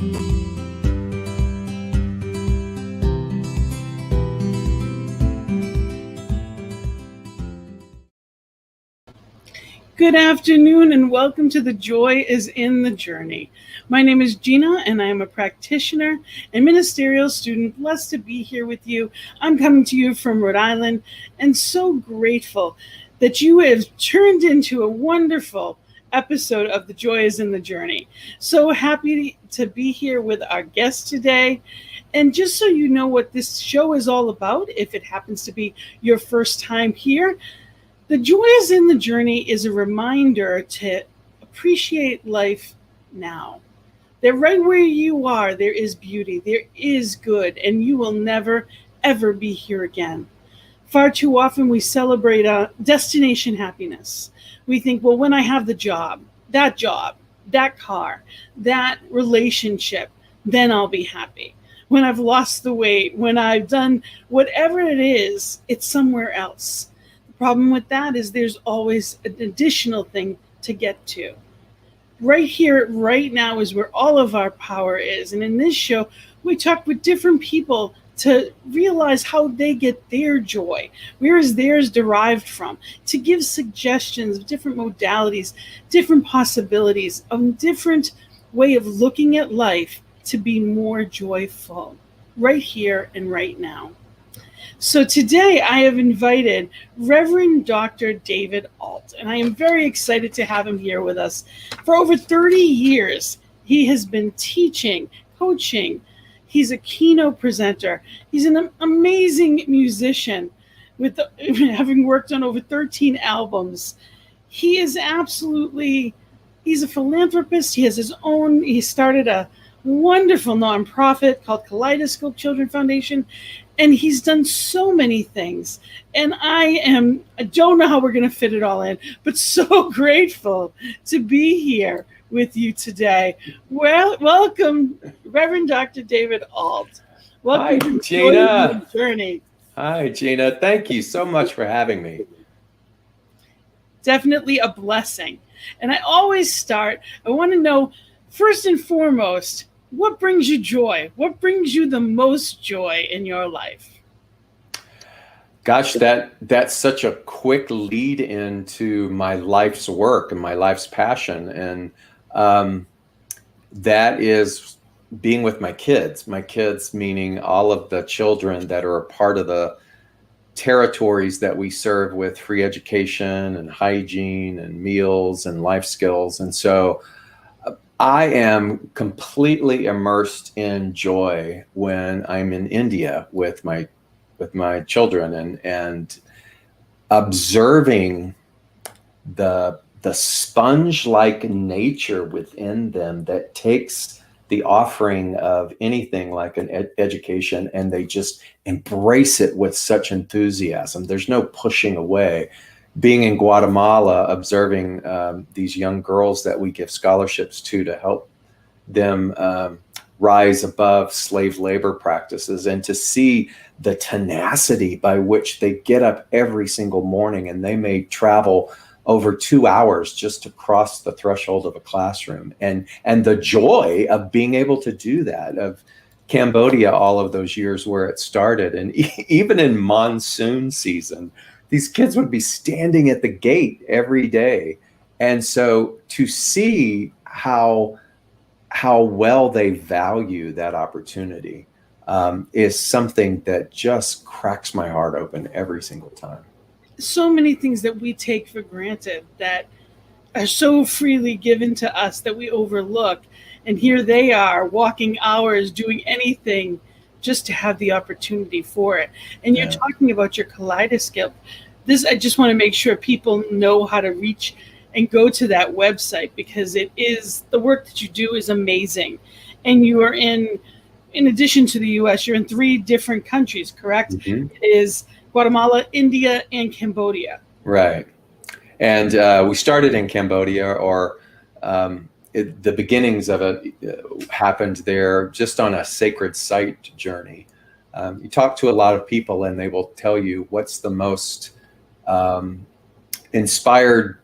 Good afternoon and welcome to The Joy is in the Journey. My name is Gina and I am a practitioner and ministerial student. Blessed to be here with you. I'm coming to you from Rhode Island and so grateful that you have turned into a wonderful episode of The Joy is in the Journey. So happy to be here with our guest today. And just so you know what this show is all about, if it happens to be your first time here, The Joy is in the Journey is a reminder to appreciate life now. That right where you are, there is beauty, there is good, and you will never, ever be here again. Far too often we celebrate destination happiness. We think, well, when I have the job, that car, that relationship, then I'll be happy. When I've lost the weight, when I've done whatever it is, it's somewhere else. Problem with that is there's always an additional thing to get to. Right here, right now is where all of our power is. And in this show, we talk with different people to realize how they get their joy. Where is theirs derived from? To give suggestions of different modalities, different possibilities, a different way of looking at life to be more joyful right here and right now. So today I have invited Rev Dr David Ault, and I am very excited to have him here with us. For over 30 years, he has been teaching, coaching. He's a keynote presenter. He's an amazing musician with having worked on over 13 albums. He is he's a philanthropist. He started a wonderful nonprofit called Kaleidoscope Children Foundation. And he's done so many things. And I don't know how we're going to fit it all in, but so grateful to be here with you today. Well, welcome, Reverend Dr. David Ault. Welcome Hi, to Gina. Journey. Hi, Gina. Thank you so much for having me. Definitely a blessing. And I always start, I want to know, first and foremost, what brings you joy? What brings you the most joy in your life? Gosh, that's such a quick lead into my life's work and my life's passion. And that is being with my kids. My kids, meaning all of the children that are a part of the territories that we serve with free education and hygiene and meals and life skills. And so I am completely immersed in joy when I'm in India with my children and observing the sponge-like nature within them that takes the offering of anything like an education and they just embrace it with such enthusiasm. There's no pushing away. Being in Guatemala, observing these young girls that we give scholarships to help them rise above slave labor practices, and to see the tenacity by which they get up every single morning and they may travel over 2 hours just to cross the threshold of a classroom, and the joy of being able to do that, of Cambodia all of those years where it started, and even in monsoon season, these kids would be standing at the gate every day. And so to see how well they value that opportunity is something that just cracks my heart open every single time. So many things that we take for granted that are so freely given to us that we overlook. And here they are walking hours, doing anything just to have the opportunity for it. And you're talking about your kaleidoscope. I just want to make sure people know how to reach and go to that website, because the work that you do is amazing. And you are in addition to the US, you're in 3 different countries, correct? Mm-hmm. It is Guatemala, India, and Cambodia. Right. And we started in Cambodia, or the beginnings of it happened there just on a sacred site journey. You talk to a lot of people and they will tell you what's the most inspired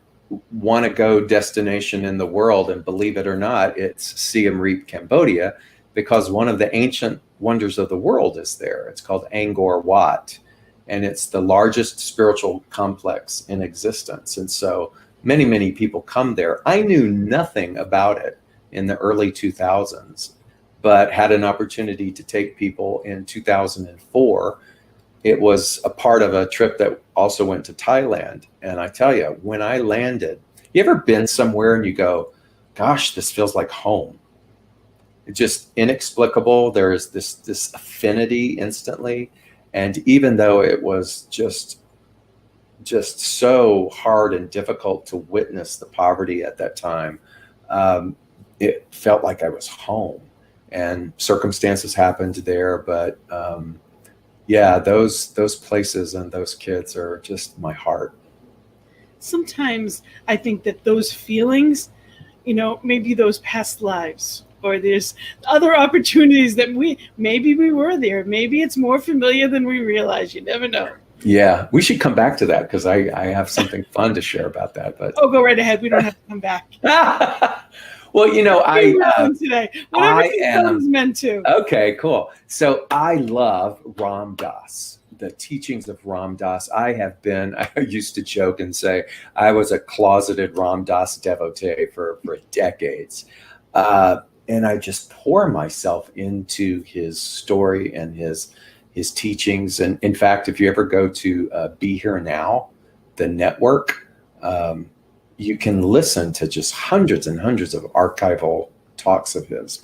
want to go destination in the world, and believe it or not, it's Siem Reap, Cambodia, because one of the ancient wonders of the world is there. It's called Angkor Wat, and it's the largest spiritual complex in existence. And so many, many people come there. I knew nothing about it in the early 2000s, but had an opportunity to take people in 2004. It was a part of a trip that also went to Thailand. And I tell you, when I landed, you ever been somewhere and you go, gosh, this feels like home? It's just inexplicable. There is this affinity instantly. And even though it was just so hard and difficult to witness the poverty at that time, it felt like I was home. And circumstances happened there, but yeah, those places and those kids are just my heart. Sometimes I think that those feelings, maybe those past lives, or there's other opportunities that maybe we were there. Maybe it's more familiar than we realize. You never know. Yeah, we should come back to that, because I have something fun to share about that. But go right ahead. We don't have to come back. Well, today, whatever is meant to. Okay, cool. So I love Ram Dass, the teachings of Ram Dass. I used to joke and say I was a closeted Ram Dass devotee for decades. And I just pour myself into his story and his teachings. And in fact, if you ever go to Be Here Now, the network, you can listen to just hundreds and hundreds of archival talks of his.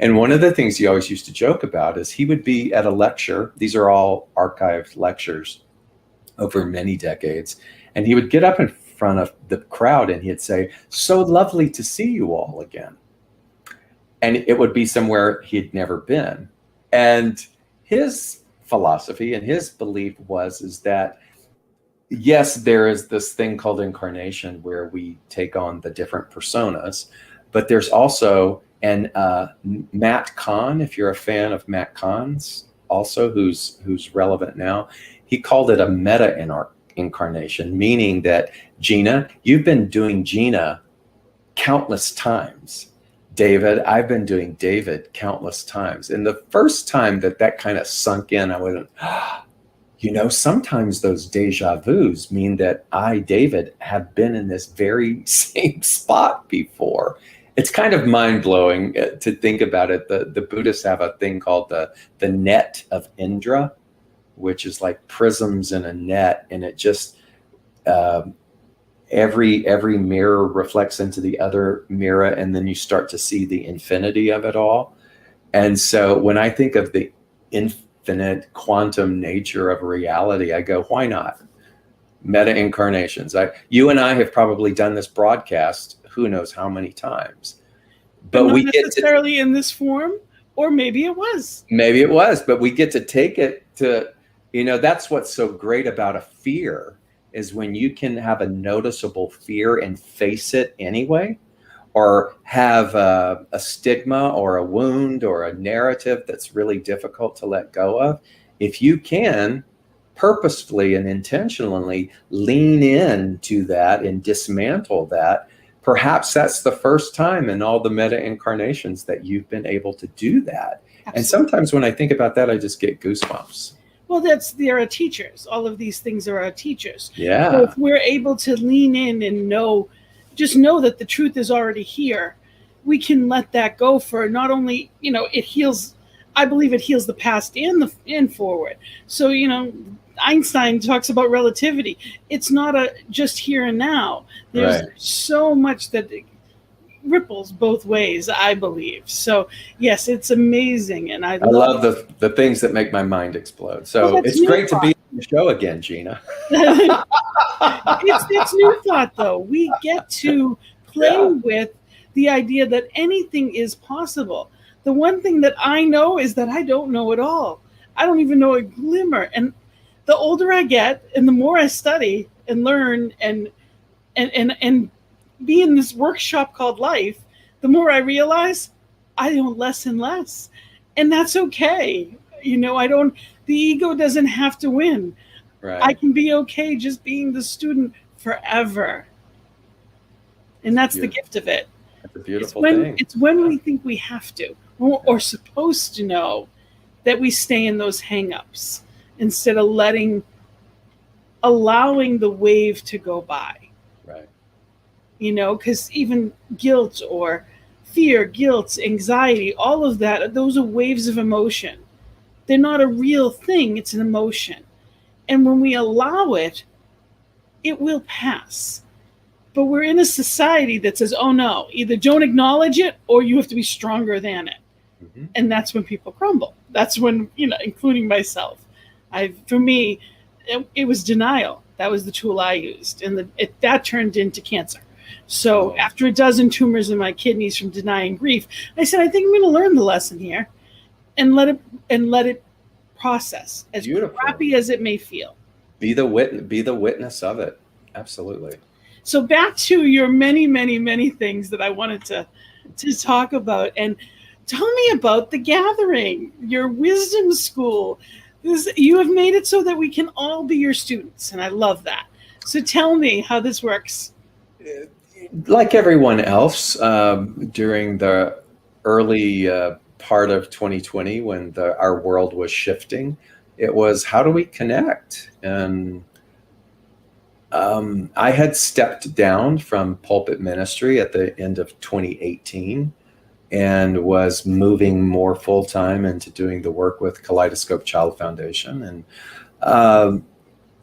And one of the things he always used to joke about is he would be at a lecture. These are all archived lectures over many decades. And he would get up in front of the crowd and he'd say, "So lovely to see you all again." And it would be somewhere he'd never been. And his philosophy and his belief is that, yes, there is this thing called incarnation where we take on the different personas, but there's also Matt Kahn, if you're a fan of Matt Kahn's, also who's relevant now, he called it a meta incarnation, meaning that Gina, you've been doing Gina countless times. David, I've been doing David countless times. And the first time that kind of sunk in, I went, sometimes those deja vus mean that I, David, have been in this very same spot before. It's kind of mind-blowing to think about it. The Buddhists have a thing called the net of Indra, which is like prisms in a net, and it just every mirror reflects into the other mirror, and then you start to see the infinity of it all. And so when I think of the infinite quantum nature of reality, I go, why not? Meta incarnations. You and I have probably done this broadcast who knows how many times, but not we necessarily in this form, or maybe it was. Maybe it was, but we get to take it to, that's what's so great about a fear, is when you can have a noticeable fear and face it anyway, or have a stigma or a wound or a narrative that's really difficult to let go of. If you can purposefully and intentionally lean into that and dismantle that, perhaps that's the first time in all the meta incarnations that you've been able to do that. Absolutely. And sometimes when I think about that, I just get goosebumps. Well, they're our teachers. All of these things are our teachers. Yeah. So if we're able to lean in and just know that the truth is already here, we can let that go for not only, it heals. I believe it heals the past and forward. So, Einstein talks about relativity. It's not just here and now. There's so much that ripples both ways, I believe. So yes, it's amazing. And I love the things that make my mind explode. So it's great to be on the show again, Gina. It's new thought, though. We get to play with the idea that anything is possible. The one thing that I know is that I don't know it all. I don't even know a glimmer. And the older I get and the more I study and learn and be in this workshop called life, the more I realize I know less and less. And that's okay. The ego doesn't have to win. Right. I can be okay just being the student forever. And that's the gift of it. It's a beautiful thing. It's when we think we have to or supposed to know that we stay in those hang-ups instead of allowing the wave to go by. Right. Because even guilt or fear, guilt, anxiety, all of that, those are waves of emotion. They're not a real thing, it's an emotion. And when we allow it, it will pass. But we're in a society that says, oh no, either don't acknowledge it or you have to be stronger than it. Mm-hmm. And that's when people crumble. That's when, including myself. For me, it was denial. That was the tool I used. And that turned into cancer. So after a dozen tumors in my kidneys from denying grief, I said, I think I'm going to learn the lesson here and let it process, as Beautiful. Crappy as it may feel. Be the witness of it. Absolutely. So back to your many, many, many things that I wanted to talk about. And tell me about the gathering, your wisdom school. You have made it so that we can all be your students. And I love that. So tell me how this works. Like everyone else, during the early part of 2020, when our world was shifting, it was, how do we connect? And I had stepped down from pulpit ministry at the end of 2018 and was moving more full-time into doing the work with Kaleidoscope Child Foundation. And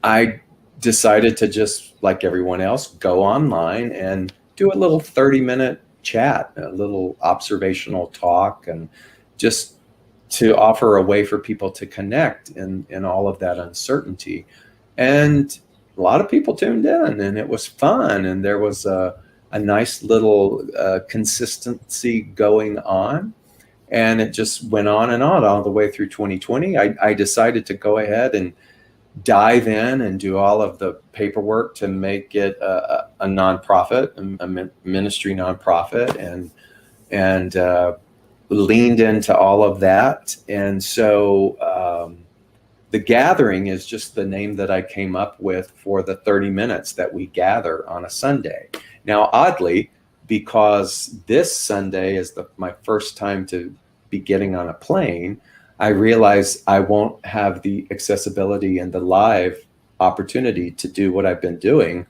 I decided to, just like everyone else, go online and do a little 30-minute chat, a little observational talk, and just to offer a way for people to connect in all of that uncertainty. And a lot of people tuned in, and it was fun, and there was a nice little consistency going on, and it just went on and on all the way through 2020. I decided to go ahead and dive in and do all of the paperwork to make it a nonprofit, a ministry nonprofit, and leaned into all of that. And so the gathering is just the name that I came up with for the 30 minutes that we gather on a Sunday. Now, oddly, because this Sunday is my first time to be getting on a plane, I realize I won't have the accessibility and the live opportunity to do what I've been doing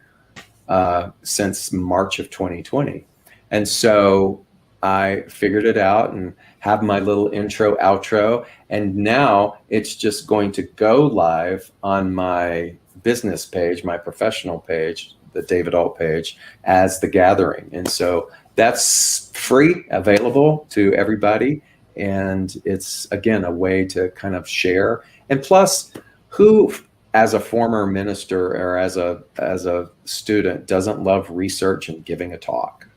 since March of 2020. And so I figured it out and have my little intro, outro, and now it's just going to go live on my business page, my professional page, the David Ault page, as the gathering. And so that's free, available to everybody. And it's, again, a way to kind of share. And plus, who, as a former minister or as a student, doesn't love research and giving a talk?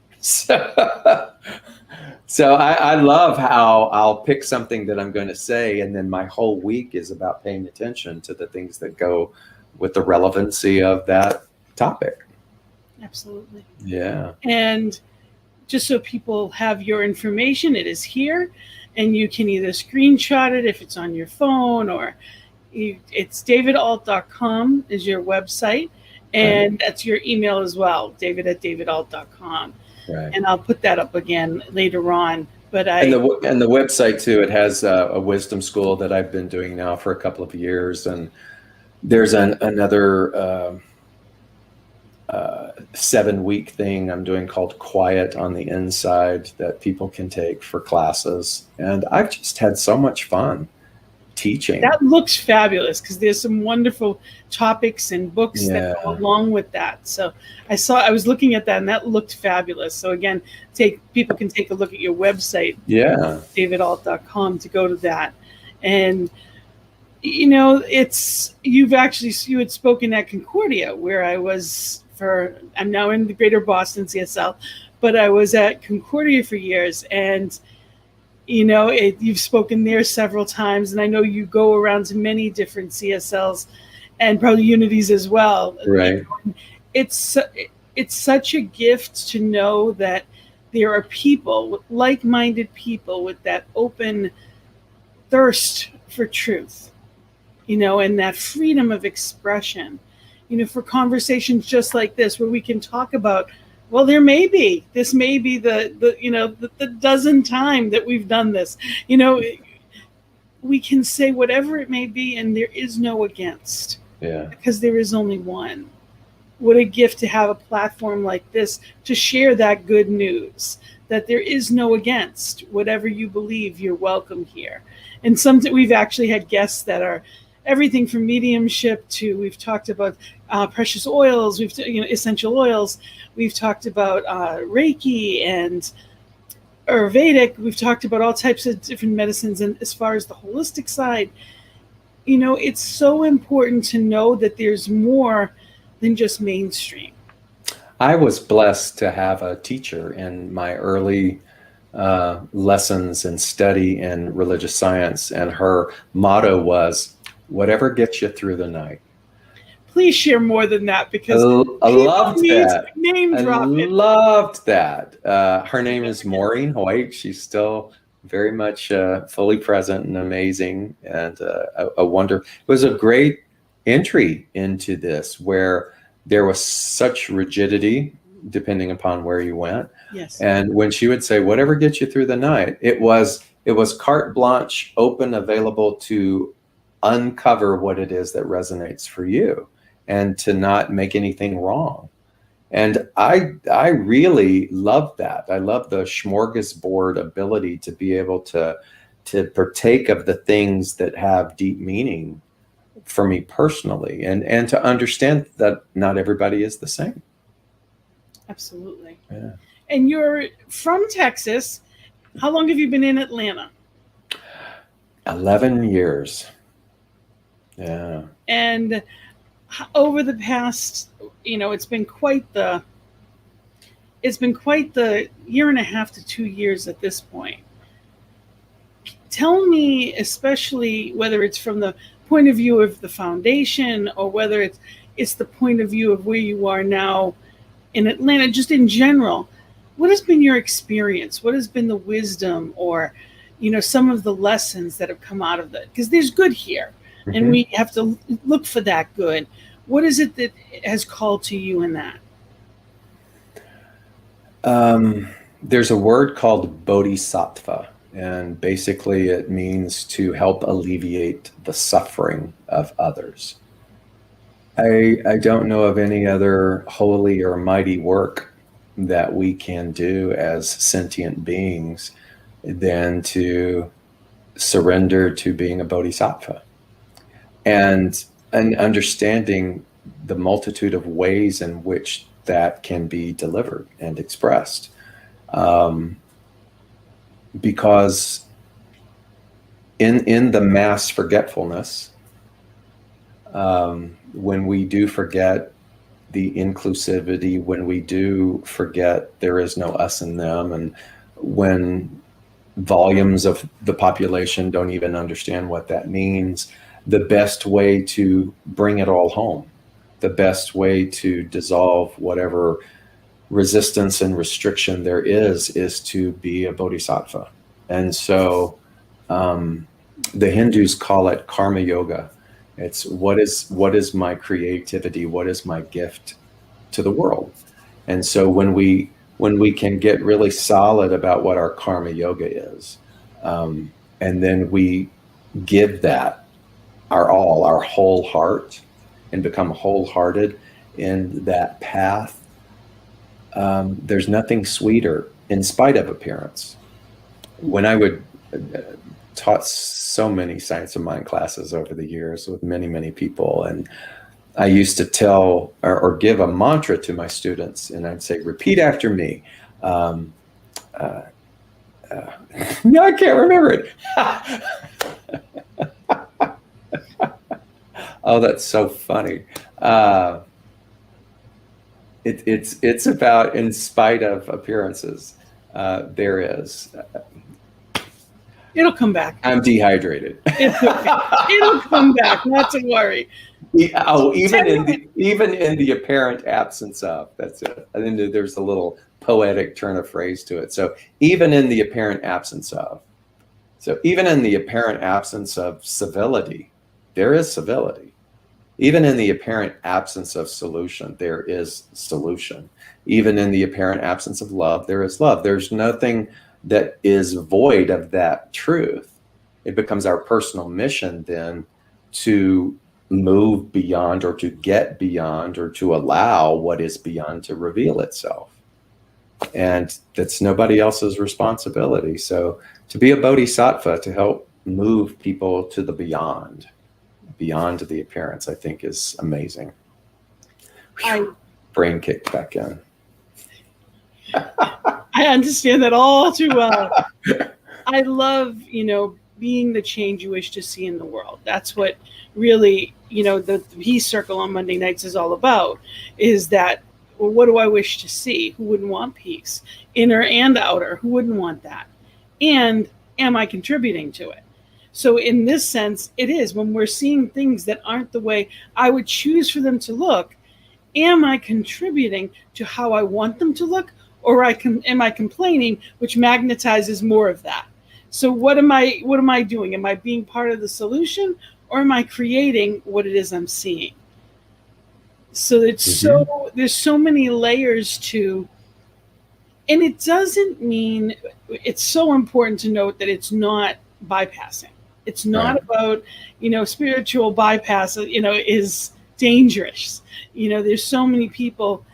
So I love how I'll pick something that I'm going to say, and then my whole week is about paying attention to the things that go with the relevancy of that topic. Absolutely. Yeah. And just so people have your information, it is here, and you can either screenshot it if it's on your phone, or it's davidault.com is your website, and that's your email as well, david@davidault.com. Right. And I'll put that up again later on. But and the website too, it has a wisdom school that I've been doing now for a couple of years, and there's another 7-week thing I'm doing called Quiet on the Inside that people can take for classes, and I've just had so much fun teaching. That looks fabulous, because there's some wonderful topics and books that go along with that. So I was looking at that, and that looked fabulous. So again, people can take a look at your website, davidault.com, to go to that. And you had spoken at Concordia, where I'm now in the Greater Boston CSL, but I was at Concordia for years, and you've spoken there several times, and I know you go around to many different CSLs and probably unities as well. Right. It's such a gift to know that there are people, like-minded people, with that open thirst for truth, and that freedom of expression, for conversations just like this, where we can talk about Well, there may be. This may be the dozen time that we've done this. You know, we can say whatever it may be, and there is no against. Yeah. Because there is only one. What a gift to have a platform like this to share that good news, that there is no against. Whatever you believe, you're welcome here. And we've actually had guests that are everything from mediumship to, we've talked about precious oils, essential oils. We've talked about Reiki and Ayurvedic. We've talked about all types of different medicines. And as far as the holistic side, it's so important to know that there's more than just mainstream. I was blessed to have a teacher in my early lessons and study in religious science, and her motto was, "Whatever gets you through the night." Please share more than that, because I loved that. Name drop it. Loved that. Her name is Maureen Hoyt. She's still very much fully present and amazing, and a wonder. It was a great entry into this, where there was such rigidity depending upon where you went. Yes. And when she would say, "Whatever gets you through the night," it was carte blanche, open, available to uncover what it is that resonates for you, and to not make anything wrong. And I really love that. I love the smorgasbord ability to be able to partake of the things that have deep meaning for me personally, and to understand that not everybody is the same. Absolutely. Yeah. And you're from Texas. How long have you been in Atlanta? 11 years. Yeah. And over the past, it's been quite the year and a half to 2 years at this point. Tell me, especially whether it's from the point of view of the foundation, or whether it's the point of view of where you are now in Atlanta, just in general, what has been your experience? What has been the wisdom, or some of the lessons that have come out of that? Because there's good here. Mm-hmm. And we have to look for that good. What is it that has called to you in that? There's a word called bodhisattva, and basically it means to help alleviate the suffering of others. I don't know of any other holy or mighty work that we can do as sentient beings than to surrender to being a bodhisattva, and understanding the multitude of ways in which that can be delivered and expressed. Because in the mass forgetfulness, when we do forget the inclusivity, when we do forget there is no us and them, and when volumes of the population don't even understand what that means, the best way to bring it all home, the best way to dissolve whatever resistance and restriction there is to be a bodhisattva. And so the Hindus call it karma yoga. It's what is my creativity? What is my gift to the world? And so when we can get really solid about what our karma yoga is, and then we give that our all, our whole heart, and become wholehearted in that path, there's nothing sweeter, in spite of appearance. When I would taught so many science of mind classes over the years with many, many people, and I used to tell or give a mantra to my students, and I'd say, repeat after me. No, I can't remember it. Oh, that's so funny. It's about, in spite of appearances, there is. It'll come back. I'm dehydrated. It'll come back. Not to worry. Yeah, oh, even in the apparent absence of. That's it. And then there's a little poetic turn of phrase to it. So even in the apparent absence of. So even in the apparent absence of civility, there is civility. Even in the apparent absence of solution, there is solution. Even in the apparent absence of love, there is love. There's nothing that is void of that truth. It becomes our personal mission then to move beyond, or to get beyond, or to allow what is beyond to reveal itself. And that's nobody else's responsibility. So to be a bodhisattva, to help move people to the beyond the appearance, I think is amazing. Brain kicked back in. I understand that all too well. I love, being the change you wish to see in the world. That's what really, the Peace Circle on Monday nights is all about, is that, well, what do I wish to see? Who wouldn't want peace? Inner and outer, who wouldn't want that? And am I contributing to it? So in this sense, it is when we're seeing things that aren't the way I would choose for them to look, am I contributing to how I want them to look? Or am I complaining, which magnetizes more of that? So what am I doing? Am I being part of the solution, or am I creating what it is I'm seeing? So it's there's so many layers to, and it doesn't mean, it's so important to note that it's not bypassing. It's not about, spiritual bypass, is dangerous. There's so many people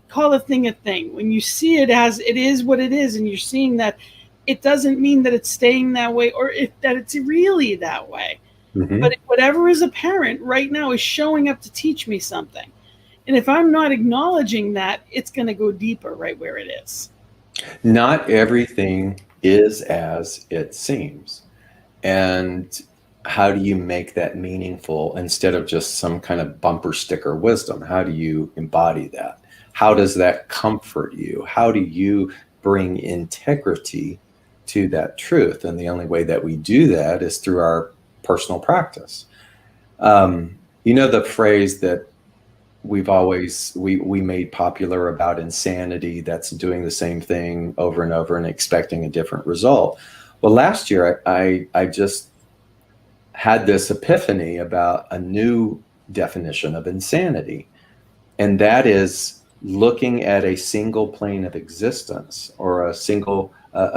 call a thing a thing. When you see it as it is what it is, and you're seeing that, it doesn't mean that it's staying that way, or that it's really that way. But whatever is apparent right now is showing up to teach me something. And if I'm not acknowledging that, it's going to go deeper right where it is. Not everything is as it seems. And how do you make that meaningful instead of just some kind of bumper sticker wisdom? How do you embody that? How does that comfort you? How do you bring integrity to that truth? And the only way that we do that is through our personal practice. The phrase that we made popular about insanity, that's doing the same thing over and over and expecting a different result. Well, last year I just had this epiphany about a new definition of insanity, and that is looking at a single plane of existence, or a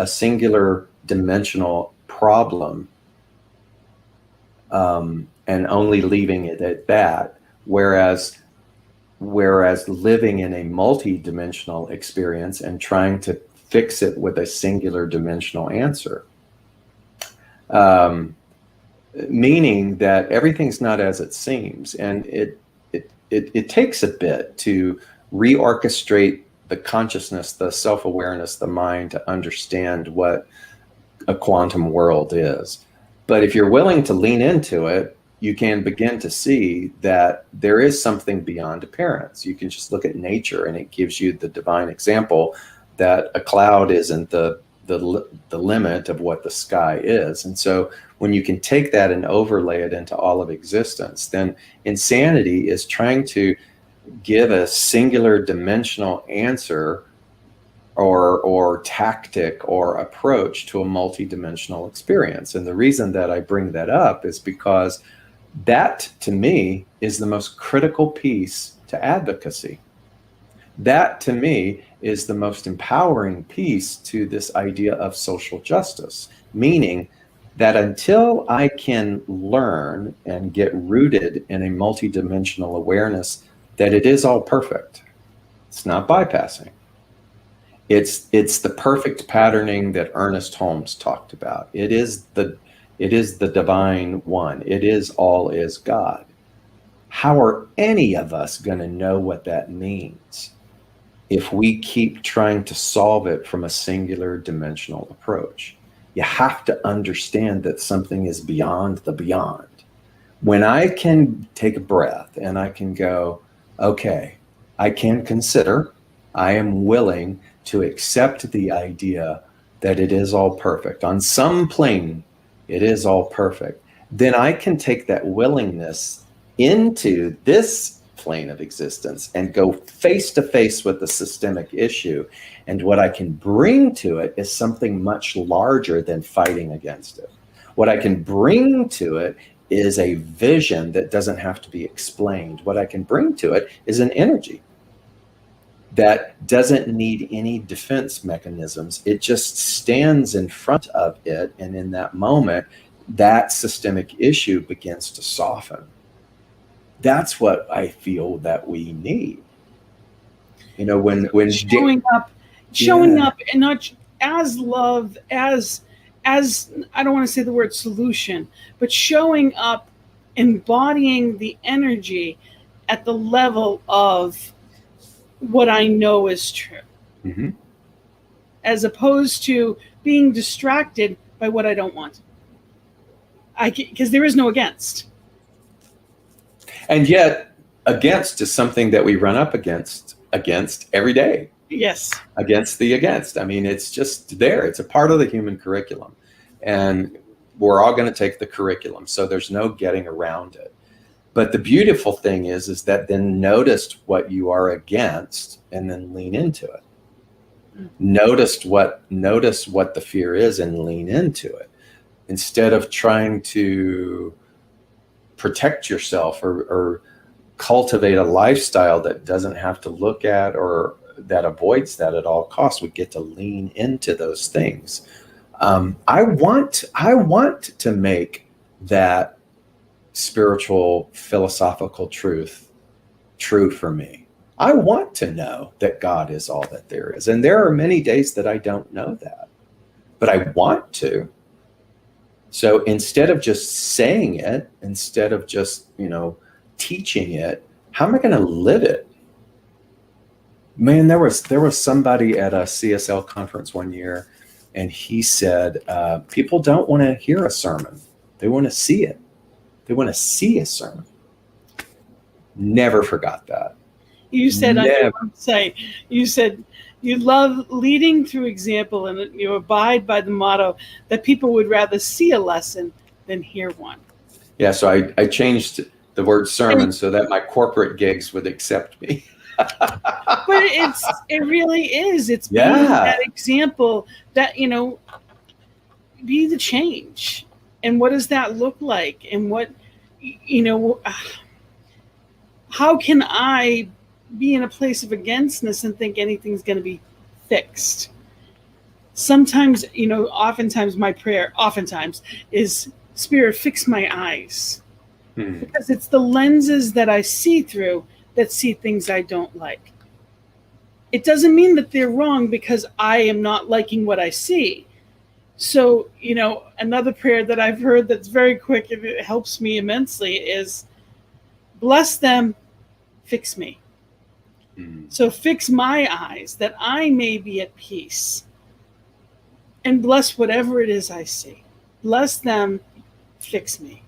singular dimensional problem, and only leaving it at that, whereas living in a multi-dimensional experience and trying to fix it with a singular dimensional answer, meaning that everything's not as it seems, and it takes a bit to reorchestrate the consciousness, the self-awareness, the mind, to understand what a quantum world is. But if you're willing to lean into it, you can begin to see that there is something beyond appearance. You can just look at nature, and it gives you the divine example that a cloud isn't the limit of what the sky is. And so when you can take that and overlay it into all of existence, then insanity is trying to give a singular dimensional answer or tactic or approach to a multidimensional experience. And the reason that I bring that up is because that, to me, is the most critical piece to advocacy. That, to me, is the most empowering piece to this idea of social justice, meaning that until I can learn and get rooted in a multidimensional awareness that it is all perfect, it's not bypassing. It's the perfect patterning that Ernest Holmes talked about. It is the divine one. It is all is God. How are any of us going to know what that means if we keep trying to solve it from a singular dimensional approach? You have to understand that something is beyond the beyond. When I can take a breath and I can go, okay, I can consider, I am willing to accept the idea that it is all perfect. On some plane, it is all perfect. Then I can take that willingness into this plane of existence and go face to face with the systemic issue. And what I can bring to it is something much larger than fighting against it. What I can bring to it is a vision that doesn't have to be explained. What I can bring to it is an energy that doesn't need any defense mechanisms. It just stands in front of it. And in that moment, that systemic issue begins to soften. That's what I feel that we need. When showing up and not as love, as I don't want to say the word solution, but showing up, embodying the energy at the level of what I know is true, mm-hmm. as opposed to being distracted by what I don't want. Because there is no against. And yet, against is something that we run up against every day. Yes. Against. I mean, it's just there. It's a part of the human curriculum. And we're all going to take the curriculum. So there's no getting around it. But the beautiful thing is that then notice what you are against and then lean into it. Notice what the fear is and lean into it. Instead of trying to protect yourself or cultivate a lifestyle that doesn't have to look at or that avoids that at all costs, we get to lean into those things. I want to make that spiritual philosophical truth true for me. I want to know that God is all that there is. And there are many days that I don't know that, but I want to. So instead of just saying it, instead of just, teaching it, how am I going to live it? Man, there was somebody at a CSL conference one year, and he said, people don't want to hear a sermon. They want to see it. They want to see a sermon. Never forgot that. You said on your website, you said you love leading through example, and you abide by the motto that people would rather see a lesson than hear one. Yeah, so I changed the word sermon so that my corporate gigs would accept me. But it really is. It's being that example that, be the change. And what does that look like? And what, how can I be in a place of againstness and think anything's going to be fixed? Sometimes, oftentimes my prayer, is, Spirit, fix my eyes. Because it's the lenses that I see through that see things I don't like. It doesn't mean that they're wrong because I am not liking what I see. So, another prayer that I've heard that's very quick and it helps me immensely is, bless them, fix me. So fix my eyes that I may be at peace, and bless whatever it is I see. Bless them, fix me.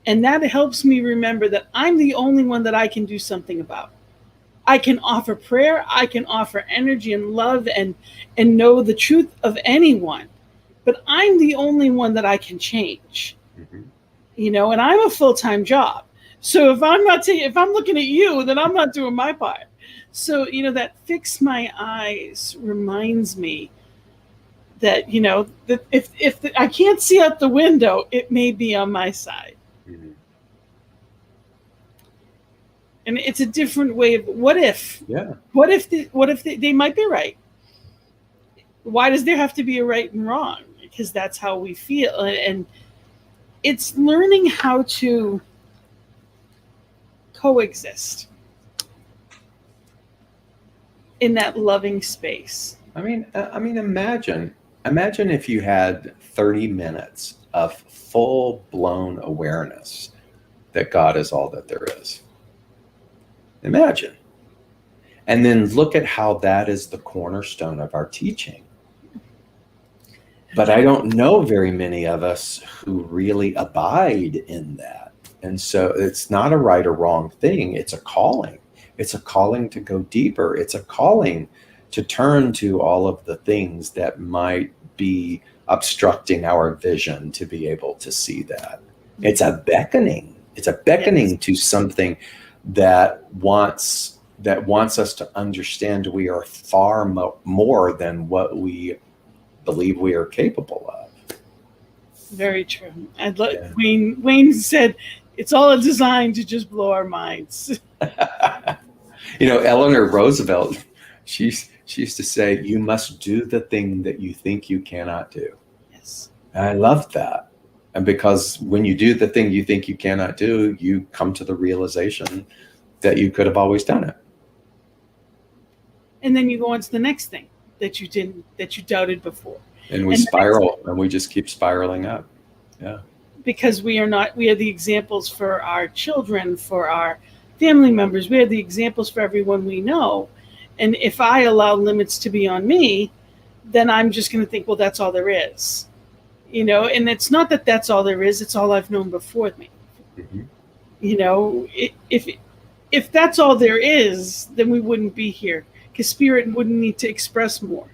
And that helps me remember that I'm the only one that I can do something about. I can offer prayer, I can offer energy and love and know the truth of anyone, but I'm the only one that I can change. And I'm a full-time job. So if I'm looking at you, then I'm not doing my part. So, that fix my eyes reminds me that, that if I can't see out the window, it may be on my side. And it's a different way of what if? Yeah. What if they might be right? Why does there have to be a right and wrong? Because that's how we feel. And it's learning how to coexist in that loving space. I mean, imagine if you had 30 minutes of full-blown awareness that God is all that there is. Imagine. And then look at how that is the cornerstone of our teaching. But I don't know very many of us who really abide in that. And so it's not a right or wrong thing. It's a calling. It's a calling to go deeper. It's a calling to turn to all of the things that might be obstructing our vision to be able to see that. It's a beckoning. It's a beckoning to something that wants us to understand we are far more than what we believe we are capable of. Very true. Yeah. Wayne said, it's all a design to just blow our minds. Eleanor Roosevelt, she used to say, you must do the thing that you think you cannot do. Yes. And I loved that. And because when you do the thing you think you cannot do, you come to the realization that you could have always done it. And then you go on to the next thing that you doubted before. And we spiral, and we just keep spiraling up. Yeah. Because we are the examples for our children, for our family members. We are the examples for everyone we know. And if I allow limits to be on me, then I'm just going to think, well, that's all there is. And it's not that that's all there is. It's all I've known before me. Mm-hmm. If that's all there is, then we wouldn't be here, because spirit wouldn't need to express more.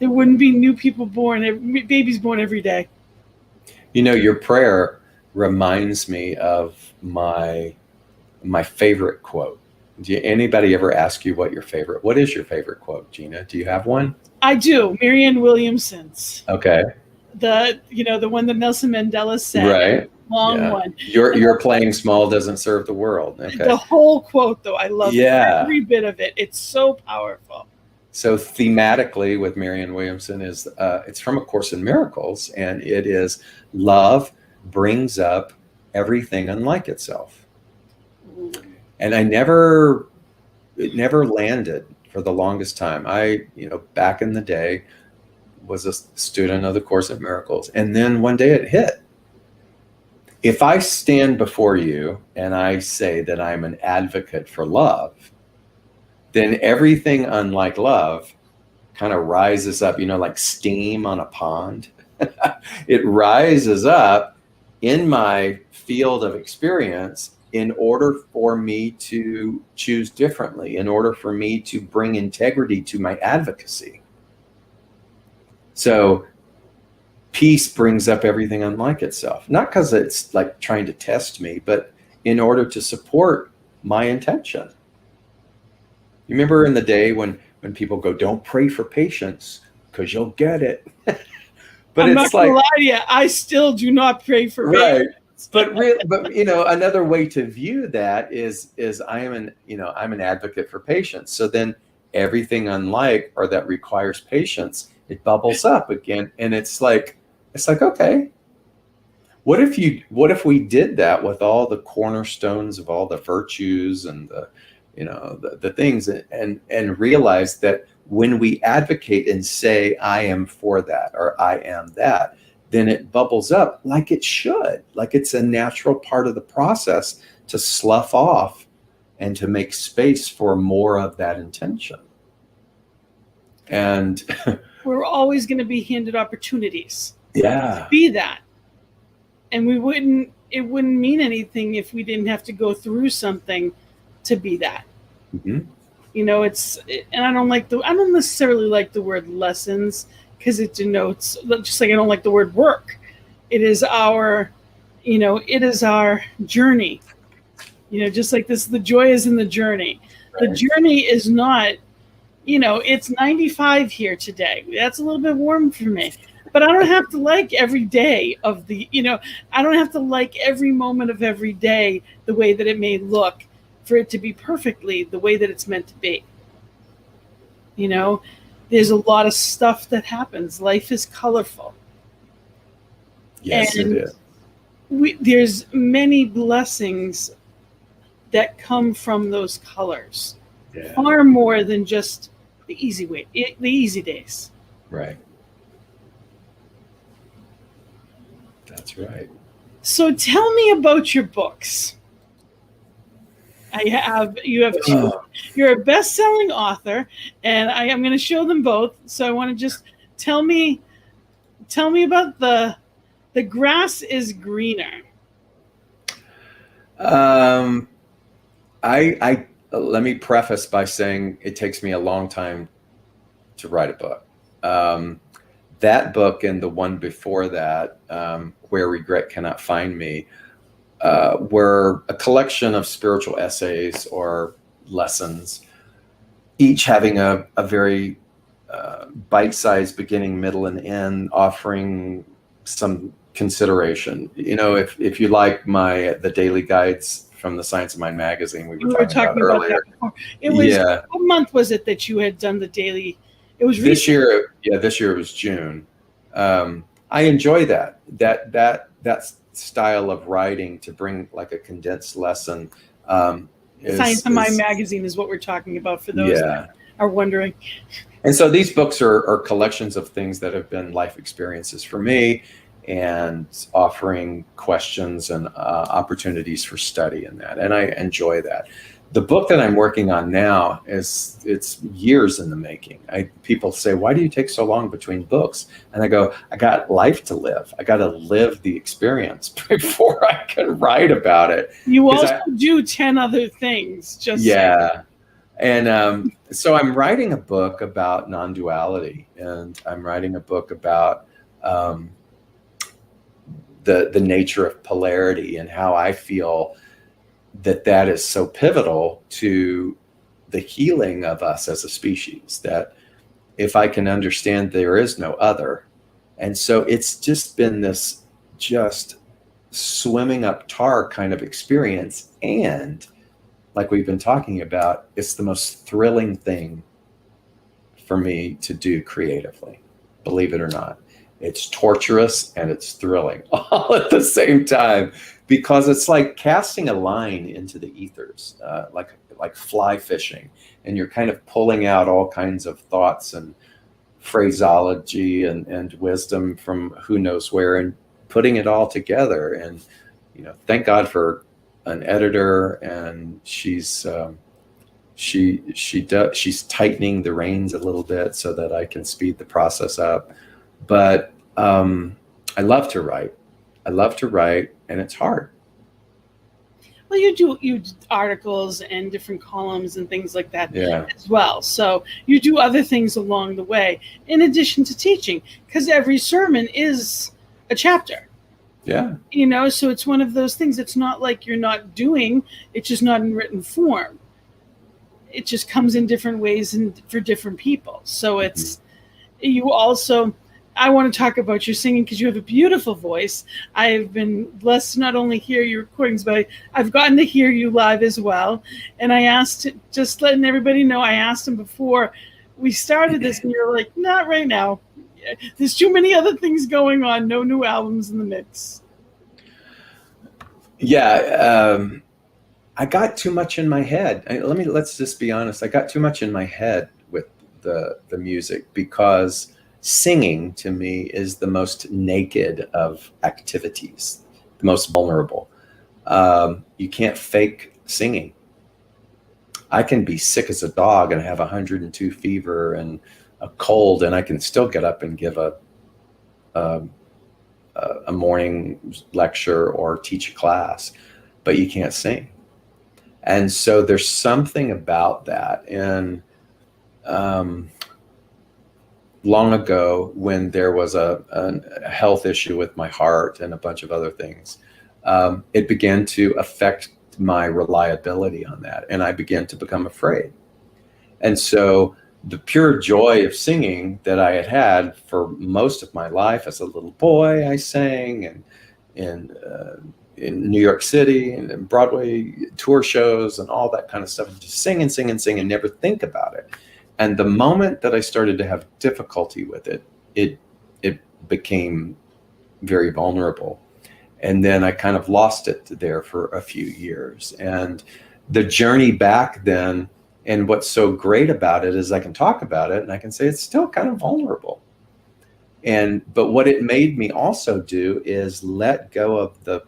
There wouldn't be new people born, babies born every day. Your prayer reminds me of my favorite quote. Anybody ever ask you what is your favorite quote, Gina? Do you have one? I do. Marianne Williamson's. Okay. The one that Nelson Mandela said. Right. Long one. You're playing small doesn't serve the world. Okay. The whole quote, though, I love every bit of it. It's so powerful. So thematically with Marianne Williamson is it's from A Course in Miracles, and it is love brings up everything unlike itself. And it never landed for the longest time. I, back in the day, was a student of the Course in Miracles, and then one day it hit. If I stand before you and I say that I'm an advocate for love, then everything unlike love kind of rises up, like steam on a pond. It rises up in my field of experience in order for me to choose differently, in order for me to bring integrity to my advocacy. So peace brings up everything unlike itself, not because it's like trying to test me, but in order to support my intention. You remember in the day when people go, don't pray for patience because you'll get it. But I'm not gonna lie to you, I still do not pray for patience. But another way to view that is I'm an advocate for patience. So then everything unlike or that requires patience, it bubbles up again, and it's like, okay, what if we did that with all the cornerstones of all the virtues and the things, and realize that when we advocate and say I am for that or I am that, then it bubbles up like it should, like it's a natural part of the process to slough off and to make space for more of that intention. And we're always going to be handed opportunities. Yeah. To be that. And it wouldn't mean anything if we didn't have to go through something to be that. Mm-hmm. And I don't necessarily like the word lessons, because it denotes, just like I don't like the word work. It is our journey. Just like this, the joy is in the journey. Right. The journey is not, it's 95 here today. That's a little bit warm for me. But I don't have to like every day of I don't have to like every moment of every day the way that it may look for it to be perfectly the way that it's meant to be. There's a lot of stuff that happens. Life is colorful. Yes, and it is. There's many blessings that come from those colors. Yeah. Far more than just the easy days. Right. That's right. So tell me about your books. You have two. You're a best-selling author, and I'm going to show them both. So I want to just tell me about the grass is greener. I let me preface by saying it takes me a long time to write a book. That book and the one before that, Where Regret Cannot Find Me, were a collection of spiritual essays or lessons, each having a very bite-sized beginning, middle, and end, offering some consideration. If you like the daily guides from the Science of Mind magazine we were We were talking about talking about earlier. that before. It was, Yeah. what month was it that you had done the daily? It was This recent. year, this year was June. I enjoy that style of writing, to bring like a condensed lesson. Science of Mind Is magazine is what we're talking about, for those Yeah. that are wondering. And so these books are collections of things that have been life experiences for me, and offering questions and opportunities for study in that. And I enjoy that. The book that I'm working on now it's years in the making. People say, why do you take so long between books? And I go, I got life to live. I got to live the experience before I can write about it. You also do 10 other things. Just Yeah. And so I'm writing a book about non-duality, and I'm writing a book about the nature of polarity, and how I feel that is so pivotal to the healing of us as a species, that if I can understand there is no other. And so it's just been this just swimming up tar kind of experience. And like we've been talking about, it's the most thrilling thing for me to do creatively, believe it or not. It's torturous and it's thrilling all at the same time, because it's like casting a line into the ethers, like fly fishing, and you're kind of pulling out all kinds of thoughts and phraseology and wisdom from who knows where, and putting it all together. And thank God for an editor, and she's tightening the reins a little bit so that I can speed the process up. But I love to write. And it's hard. well, you do articles and different columns and things like that as well. So you do other things along the way, in addition to teaching, because every sermon is a chapter. Yeah. So it's one of those things. It's not like you're not doing, it's just not in written form. It just comes in different ways and for different people. So it's, you also, I want to talk about your singing, because you have a beautiful voice. I've been blessed to not only hear your recordings, but I've gotten to hear you live as well. And I asked, just letting everybody know, I asked him before we started this, and you're like, not right now. There's too many other things going on. No new albums in the mix. Yeah. I got too much in my head. Let's just be honest. I got too much in my head with the music, because singing to me is the most naked of activities, the most vulnerable. You can't fake singing. I can be sick as a dog and have 102 fever and a cold, and I can still get up and give a morning lecture or teach a class, but you can't sing. And so there's something about that. And long ago, when there was a health issue with my heart and a bunch of other things, it began to affect my reliability on that. And I began to become afraid. And so the pure joy of singing that I had had for most of my life, as a little boy, I sang in New York City and in Broadway tour shows and all that kind of stuff, and just sing and sing and sing and never think about it. And the moment that I started to have difficulty with it, it became very vulnerable. And then I kind of lost it there for a few years. And the journey back then, and what's so great about it is I can talk about it and I can say it's still kind of vulnerable. But what it made me also do is let go of the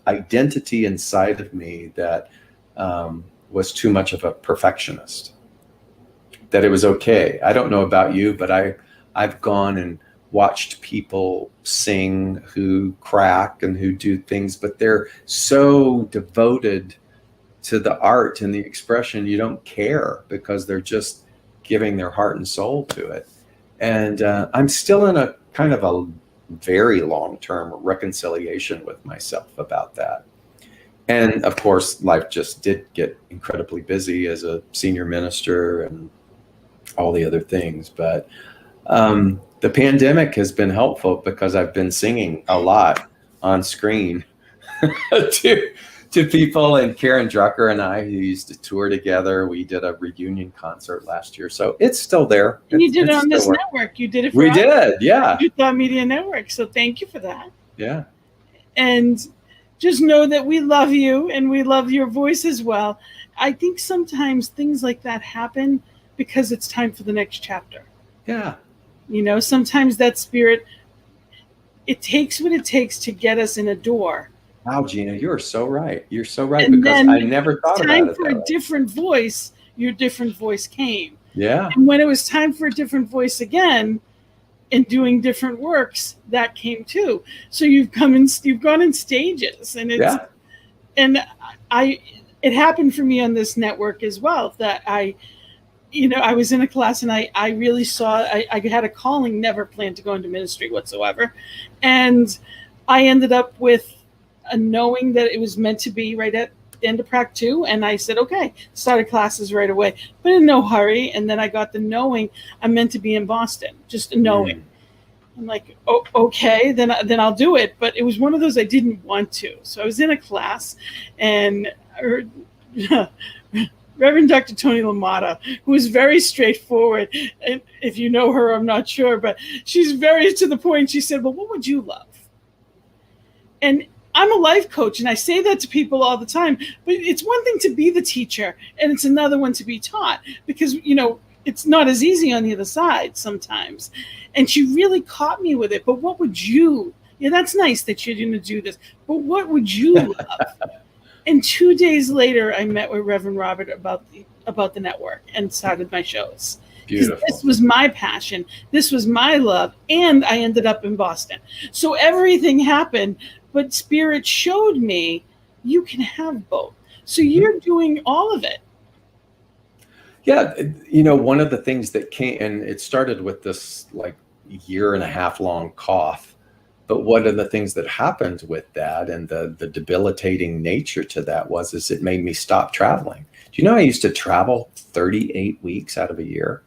identity inside of me that was too much of a perfectionist, that it was okay. I don't know about you, but I've gone and watched people sing who crack and who do things, but they're so devoted to the art and the expression, you don't care, because they're just giving their heart and soul to it. And I'm still in a kind of a very long-term reconciliation with myself about that. And of course, life just did get incredibly busy as a senior minister and all the other things. But The pandemic has been helpful because I've been singing a lot on screen to people, and Karen Drucker and I, who used to tour together, we did a reunion concert last year. So it's still there. And you did it on this network. You did it for We did, yeah. New Thought Media Network. So thank you for that. Yeah. And just know that we love you and we love your voice as well. I think sometimes things like that happen because it's time for the next chapter. Yeah. You know, sometimes that spirit, it takes what it takes to get us in a door. Wow, Gina, you're so right. You're so right, And because I never thought about it. Time for a different voice, your different voice came. Yeah. And when it was time for a different voice again, and doing different works, that came too. So you've gone in stages, and it happened for me on this network as well, that I was in a class and I really saw, I had a calling, never planned to go into ministry whatsoever. And I ended up with a knowing that it was meant to be right at the end of Prac 2. And I said, okay, started classes right away, but in no hurry. And then I got the knowing I'm meant to be in Boston, just a knowing. I'm like, oh, okay, then I'll do it. But it was one of those I didn't want to. So I was in a class, and Rev Dr Tony LaMotta, who was very straightforward, and if you know her, I'm not sure, but she's very to the point. She said, well, what would you love? And I'm a life coach, and I say that to people all the time, but it's one thing to be the teacher, and it's another one to be taught, because, it's not as easy on the other side sometimes. And she really caught me with it. But what would you, that's nice that you're going to do this, but what would you love? And 2 days later, I met with Reverend Robert about the network and started my shows. Beautiful. This was my passion. This was my love. And I ended up in Boston. So everything happened, but Spirit showed me you can have both. So you're doing all of it. Yeah. One of the things that came, and it started with this like year and a half long cough. But one of the things that happened with that, and the debilitating nature to that, is it made me stop traveling. Do you know I used to travel 38 weeks out of a year?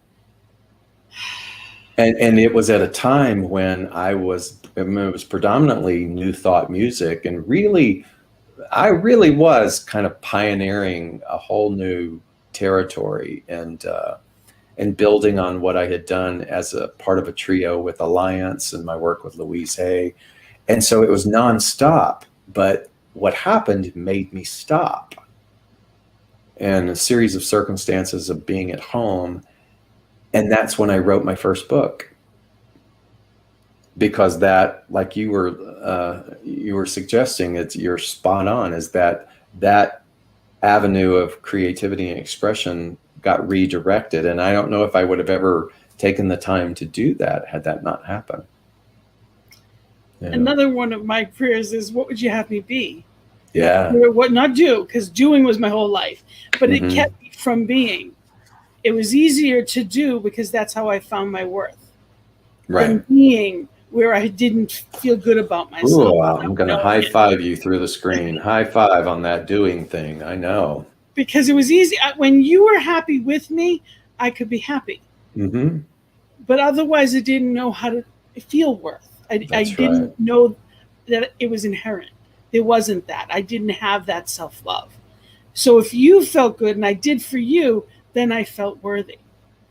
And it was at a time when it was predominantly New Thought music, and I really was kind of pioneering a whole new territory, and building on what I had done as a part of a trio with Alliance and my work with Louise Hay. And so it was nonstop, but what happened made me stop. And a series of circumstances of being at home. And that's when I wrote my first book. Because that, like you were suggesting, you're spot on, is that avenue of creativity and expression got redirected. And I don't know if I would have ever taken the time to do that had that not happened. Another one of my prayers is, what would you have me be? Yeah. What not do, because doing was my whole life, but it kept me from being. It was easier to do because that's how I found my worth. Right. Than being where I didn't feel good about myself. Ooh, I'm going to high five you through the screen. High five on that doing thing. I know. Because it was easy. When you were happy with me, I could be happy. Mm-hmm. But otherwise, I didn't know how to feel worth. I didn't know that it was inherent. There wasn't that. I didn't have that self-love. So if you felt good and I did for you, then I felt worthy.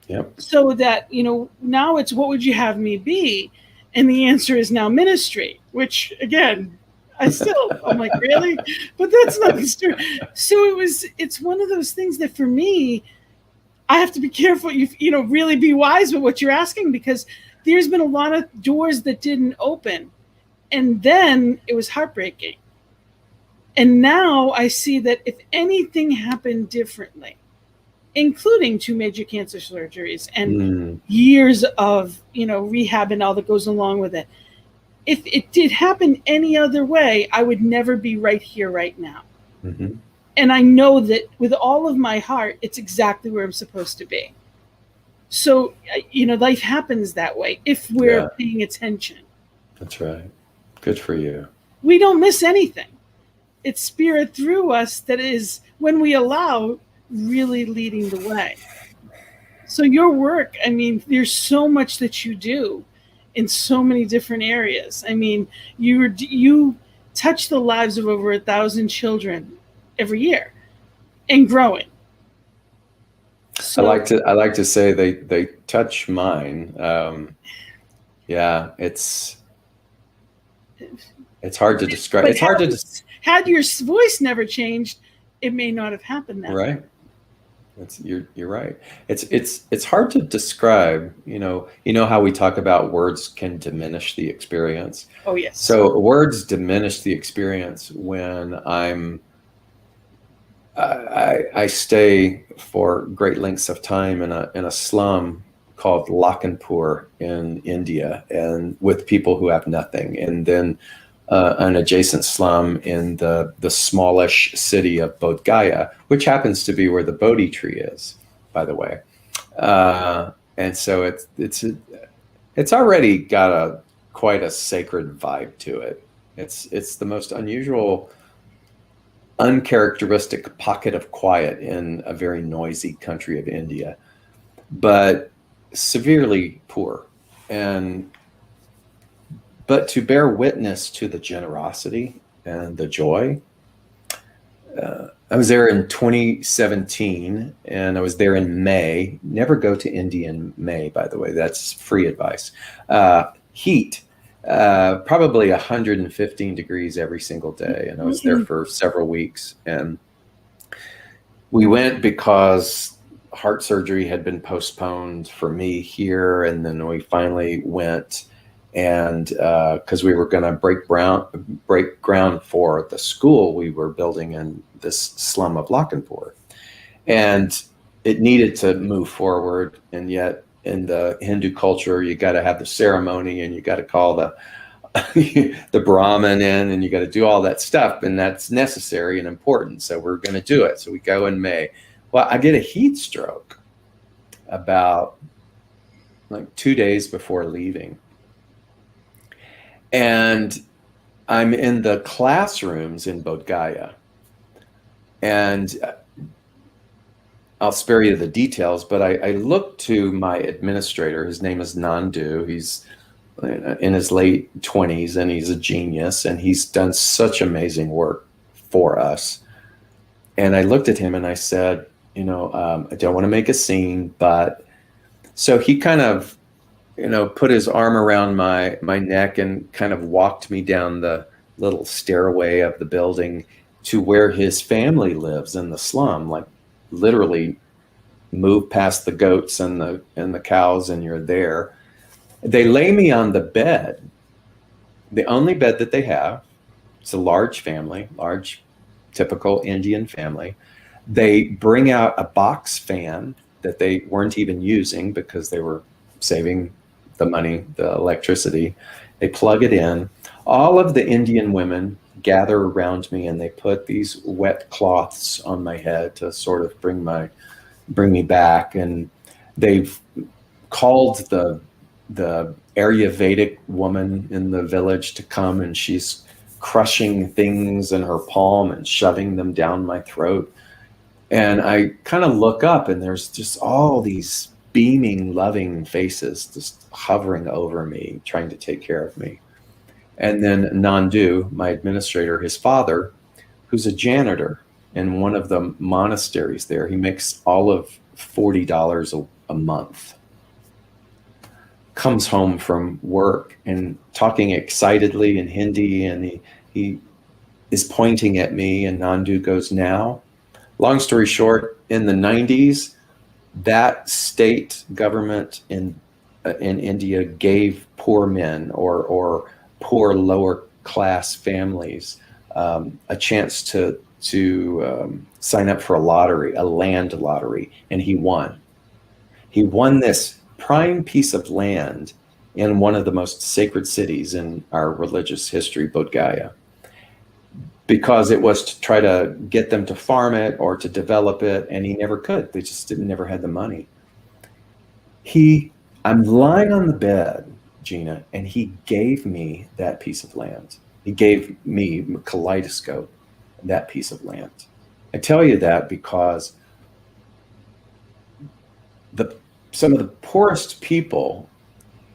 Yep. So that, now it's, what would you have me be? And the answer is now ministry, which again, I'm like, really? But that's not the story. So it's one of those things that for me, I have to be careful, really be wise with what you're asking, because there's been a lot of doors that didn't open. And then it was heartbreaking. And now I see that if anything happened differently, including 2 major cancer surgeries and years of, rehab and all that goes along with it, if it did happen any other way, I would never be right here, right now. Mm-hmm. And I know that with all of my heart, it's exactly where I'm supposed to be. So, life happens that way if we're paying attention. That's right. Good for you. We don't miss anything. It's Spirit through us that is, when we allow, really leading the way. So your work, there's so much that you do. in so many different areas. I mean, you touch the lives of over 1,000 children every year and growing. So I like to say they touch mine. Yeah, it's hard to describe. but It's hard to had your voice never changed, it may not have happened that way. right. You're right. It's hard to describe. You know how we talk about words can diminish the experience. Oh yes. So words diminish the experience when I stay for great lengths of time in a slum called Lakhanpur in India, and with people who have nothing, and then an adjacent slum in the smallish city of Bodh Gaya, which happens to be where the Bodhi tree is, by the way. And so it's already got quite a sacred vibe to it. It's the most unusual, uncharacteristic pocket of quiet in a very noisy country of India, but severely poor. But to bear witness to the generosity and the joy, I was there in 2017, and I was there in May. Never go to India in May, by the way. That's free advice. Heat, probably 115 degrees every single day, and I was there for several weeks. And we went because heart surgery had been postponed for me here, and then we finally went, and because we were going to break ground for the school we were building in this slum of Lakhanpur, and it needed to move forward. And yet in the Hindu culture, you got to have the ceremony, and you got to call the the Brahmin in, and you got to do all that stuff, and that's necessary and important. So we're going to do it. So we go in May. Well, I get a heat stroke about like 2 days before leaving. And I'm in the classrooms in Bodh Gaya. And I'll spare you the details, but I looked to my administrator. His name is Nandu. He's in his late 20s, and he's a genius, and he's done such amazing work for us. And I looked at him and I said, I don't want to make a scene, but so he kind of, put his arm around my neck and kind of walked me down the little stairway of the building to where his family lives in the slum, like literally move past the goats and the cows and you're there. They lay me on the bed, the only bed that they have. It's a large family, large, typical Indian family. They bring out a box fan that they weren't even using because they were saving the money, the electricity. They plug it in. All of the Indian women gather around me, and they put these wet cloths on my head to sort of bring me back. And they've called the Ayurvedic woman in the village to come, and she's crushing things in her palm and shoving them down my throat. And I kind of look up, and there's just all these beaming, loving faces just hovering over me, trying to take care of me. And then Nandu, my administrator, his father, who's a janitor in one of the monasteries there, he makes all of $40 a month, comes home from work and talking excitedly in Hindi, and he is pointing at me, and Nandu goes, "Now." Long story short, in the 90s, that state government in India gave poor men or poor lower class families a chance to sign up for a lottery, a land lottery, and he won. He won this prime piece of land in one of the most sacred cities in our religious history, Bodh Gaya, because it was to try to get them to farm it or to develop it, and he never could. They just never had the money. I'm lying on the bed, Gina, and he gave me that piece of land. He gave me a kaleidoscope, that piece of land. I tell you that because some of the poorest people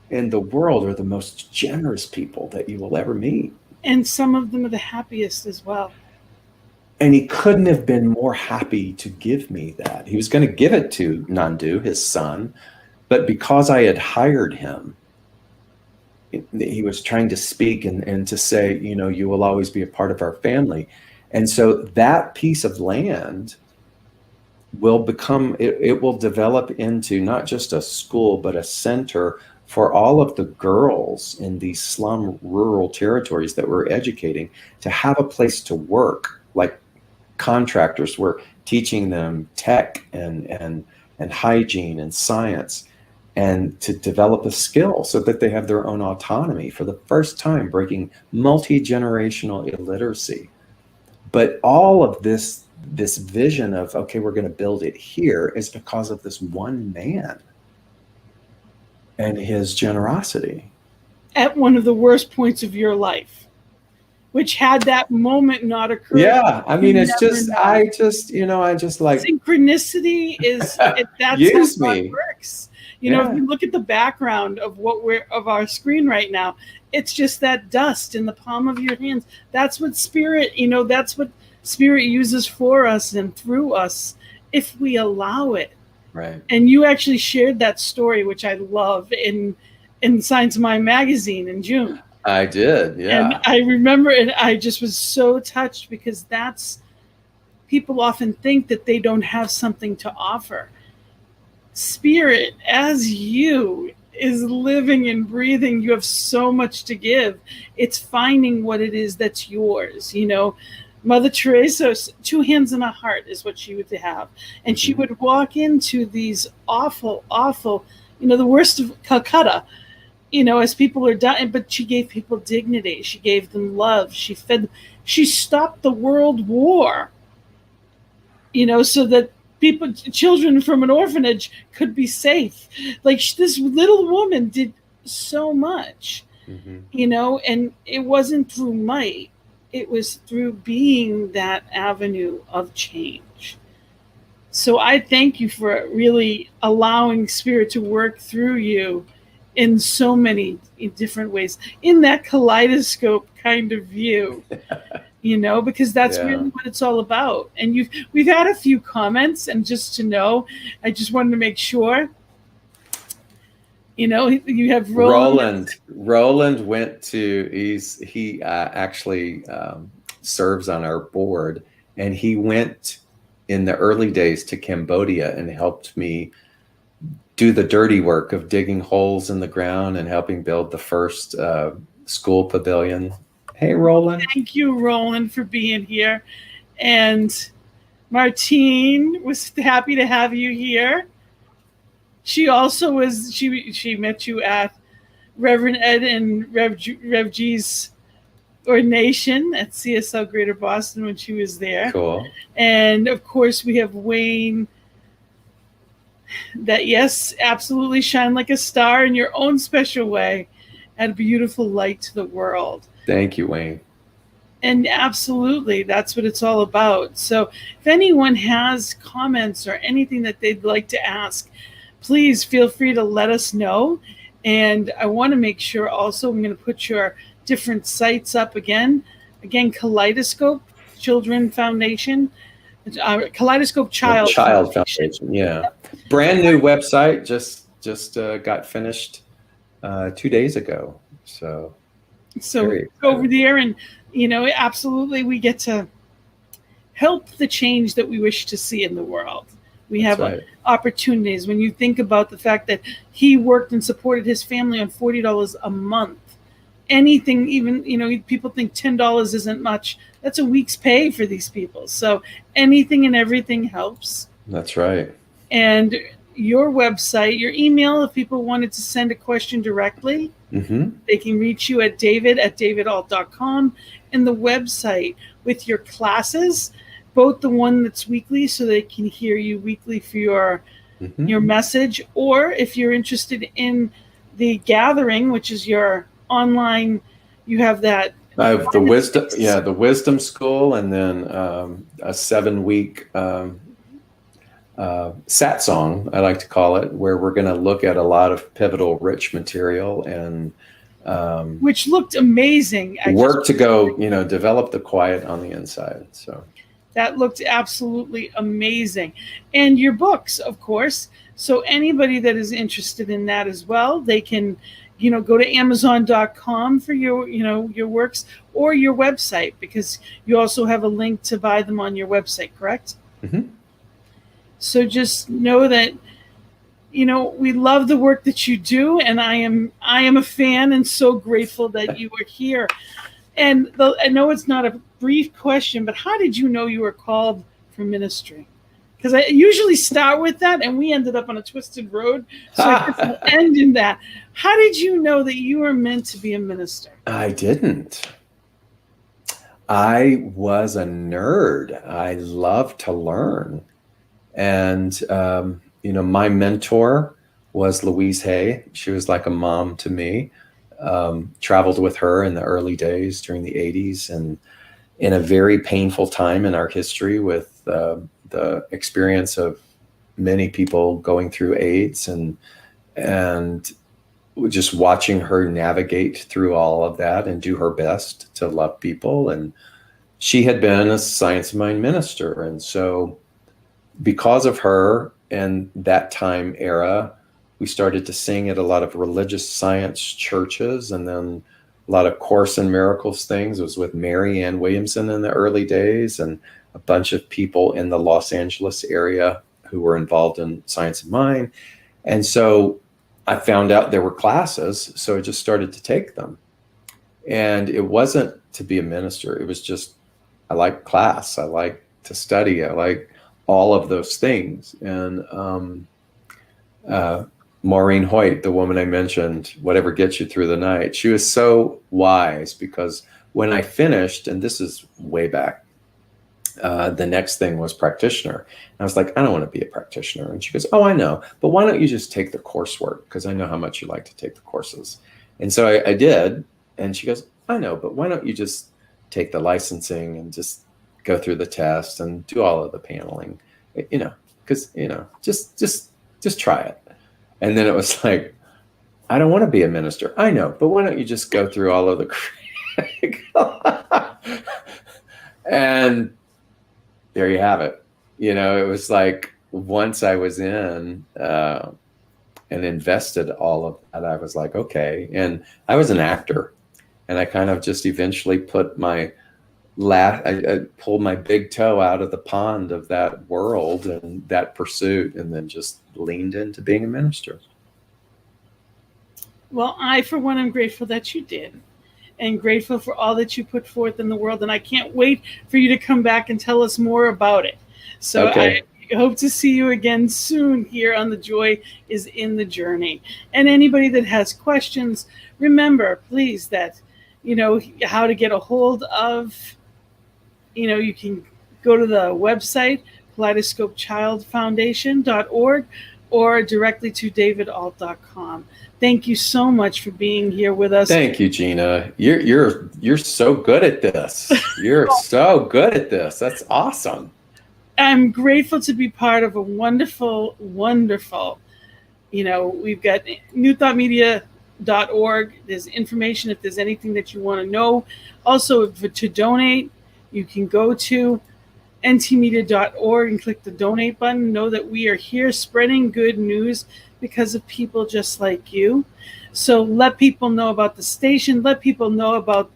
in the world are the most generous people that you will ever meet. And some of them are the happiest as well. And he couldn't have been more happy to give me that. He was going to give it to Nandu, his son, but because I had hired him, he was trying to speak and to say, you know, you will always be a part of our family. And so that piece of land will become, it will develop into not just a school, but a center for all of the girls in these slum rural territories that we're educating to have a place to work, like contractors. We're teaching them tech and hygiene and science, and to develop a skill so that they have their own autonomy for the first time, breaking multi-generational illiteracy. But all of this vision of, okay, we're going to build it here, is because of this one man and his generosity. At one of the worst points of your life, which had that moment not occurred. Yeah, I mean, it's just, know. I just like synchronicity is that's use how me. It works. You know, if you look at the background of of our screen right now, it's just that dust in the palm of your hands. That's what spirit, that's what spirit uses for us and through us if we allow it. Right. And you actually shared that story, which I love, in Science Mind magazine in June. I did, yeah. And I remember it. I just was so touched because people often think that they don't have something to offer. Spirit, as you, is living and breathing. You have so much to give. It's finding what it is that's yours. Mother Teresa, 2 hands and a heart is what she would have. And she would walk into these awful, the worst of Calcutta, as people are dying, but she gave people dignity. She gave them love. She fed them. She stopped the world war, so that children from an orphanage could be safe. Like this little woman did so much, and it wasn't through might. It was through being that avenue of change. So I thank you for really allowing spirit to work through you in so many different ways, in that kaleidoscope kind of view, because that's really what it's all about. And we've had a few comments, and just to know, I just wanted to make sure, you have Roland. Roland went to, he actually serves on our board, and he went in the early days to Cambodia and helped me do the dirty work of digging holes in the ground and helping build the first school pavilion. Hey, Roland. Thank you, Roland, for being here. And Martine was happy to have you here. She also was, she met you at Reverend Ed and Rev G's ordination at CSL Greater Boston when she was there. Cool. And of course we have Wayne, that yes, absolutely shine like a star in your own special way, add a beautiful light to the world. Thank you, Wayne. And absolutely, that's what it's all about. So if anyone has comments or anything that they'd like to ask, please feel free to let us know. And I want to make sure also, I'm going to put your different sites up again. Again, Kaleidoscope Children Foundation, Kaleidoscope Child Foundation. Yeah. Yep. Brand new website, just got finished 2 days ago. So go over there, and absolutely, we get to help the change that we wish to see in the world. We have opportunities. When you think about the fact that he worked and supported his family on $40 a month, anything, even, people think $10 isn't much. That's a week's pay for these people. So anything and everything helps. That's right. And your website, your email, if people wanted to send a question directly, they can reach you at david@davidault.com, and the website with your classes, both the one that's weekly so they can hear you weekly for your message, or if you're interested in the gathering, which is your online, you have that. I have the wisdom school, and then a 7-week satsang, I like to call it, where we're going to look at a lot of pivotal rich material and which looked amazing. Work to go, develop the quiet on the inside. So that looked absolutely amazing. And your books, of course. So anybody that is interested in that as well, they can, go to Amazon.com for your works, or your website, because you also have a link to buy them on your website, correct? Mm-hmm. So just know that, we love the work that you do, and I am a fan and so grateful that you are here. And I know it's not a brief question, but how did you know you were called for ministry? Because I usually start with that, and we ended up on a twisted road. So I guess we'll end in that. How did you know that you were meant to be a minister? I didn't. I was a nerd. I love to learn. And, my mentor was Louise Hay. She was like a mom to me. Traveled with her in the early days during the 80s, and in a very painful time in our history with the experience of many people going through AIDS, and just watching her navigate through all of that and do her best to love people. And she had been a Science of Mind minister. And so because of her and that time era, we started to sing at a lot of religious science churches, and then a lot of Course in Miracles things. It was with Mary Ann Williamson in the early days, and a bunch of people in the Los Angeles area who were involved in Science of Mind. And so I found out there were classes, so I just started to take them. And it wasn't to be a minister. It was just, I like class. I like to study. I like all of those things. And Maureen Hoyt, the woman I mentioned, Whatever Gets You Through the Night, she was so wise, because when I finished, and this is way back, the next thing was Practitioner. And I was like, I don't want to be a practitioner. And she goes, oh, I know, but why don't you just take the coursework? Because I know how much you like to take the courses. And so I did. And she goes, I know, but why don't you just take the licensing and just go through the test and do all of the paneling, because, just try it. And then it was like, I don't want to be a minister. I know, but why don't you just go through all of the and there you have it. It was like, once I was in and invested all of that, I was like, okay. And I was an actor, and I kind of just eventually put I pulled my big toe out of the pond of that world and that pursuit, and then just leaned into being a minister. Well, I, for one, am grateful that you did, and grateful for all that you put forth in the world. And I can't wait for you to come back and tell us more about it. So okay. I hope to see you again soon here on The Joy is in the Journey. And anybody that has questions, remember, please, that, how to get a hold of, you can go to the website, kaleidoscopechildfoundation.org, or directly to davidault.com. Thank you so much for being here with us. Thank you, Gina. You're so good at this. You're so good at this. That's awesome. I'm grateful to be part of a wonderful, wonderful, we've got newthoughtmedia.org. There's information if there's anything that you want to know. Also, to donate, you can go to ntmedia.org and click the donate button. Know that we are here spreading good news because of people just like you. So let people know about the station. Let people know about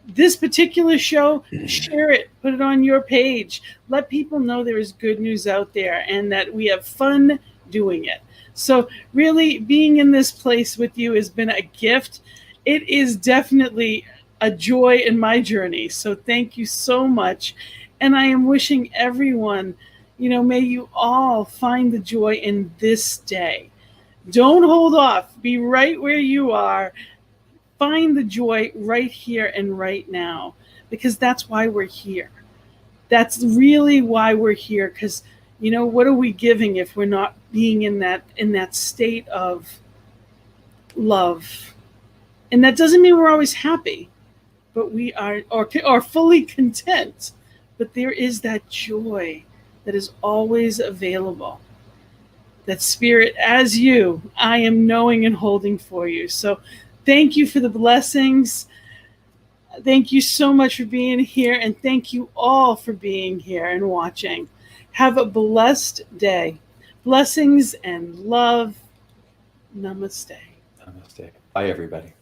this particular show. Share it. Put it on your page. Let people know there is good news out there and that we have fun doing it. So really, being in this place with you has been a gift. It is definitely a joy in my journey. So thank you so much. And I am wishing everyone, may you all find the joy in this day. Don't hold off. Be right where you are. Find the joy right here and right now, because that's why we're here. That's really why we're here, because, what are we giving if we're not being in that state of love? And that doesn't mean we're always happy, but we are fully content. But there is that joy that is always available. that Spirit, as you, I am knowing and holding for you. So thank you for the blessings. Thank you so much for being here, and thank you all for being here and watching. Have a blessed day. Blessings and love. Namaste. Namaste. Bye, everybody.